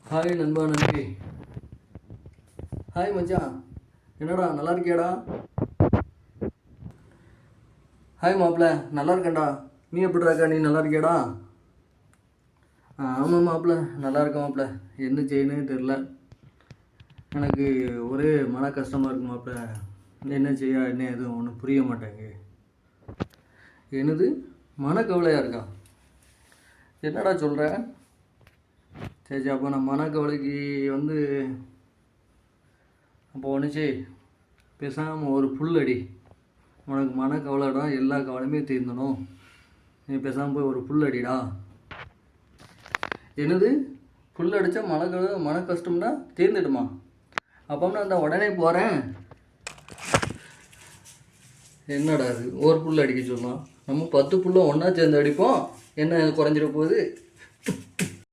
Hi நண்பா நன்றி. Hi மச்சான், என்னடா நல்லா இருக்கியாடா? ஹாய் மாப்பிள்ள, நல்லா இருக்கேன்டா. நீ எப்படி இருக்கா? நீ நல்லா இருக்கியாடா? ஆமாம் மாப்பிள்ள, நல்லா இருக்கேன் மாப்பிள்ள. என்ன செய்யணும்னு தெரில. எனக்கு ஒரே மன கஷ்டமாக இருக்கு மாப்பிள்ள. என்ன செய்ய என்ன எதுவும் ஒன்றும் புரிய மாட்டேங்க. என்னது மனக்கவலையாக இருக்கா? என்னடா சொல்கிற? சரி அப்போ நான் மனக்கவலைக்கு அப்போ ஒன்று பேசாமல் ஒரு புல் அடி. உனக்கு மனக்கவலைடா, எல்லா கவலையுமே தீர்ந்தணும். நீ பேசாமல் போய் ஒரு புல் அடிடா. என்னது புல் அடித்தா மன கஷ்டம்னா தீர்ந்துடுமா? அப்போம்னா அந்த உடனே போகிறேன். என்னடா அது ஒரு புல் அடிக்க சொல்லலாம்? நம்ம 10 புல்லும் ஒன்றா சேர்ந்து அடிப்போம். என்ன குறைஞ்சிட போகுது?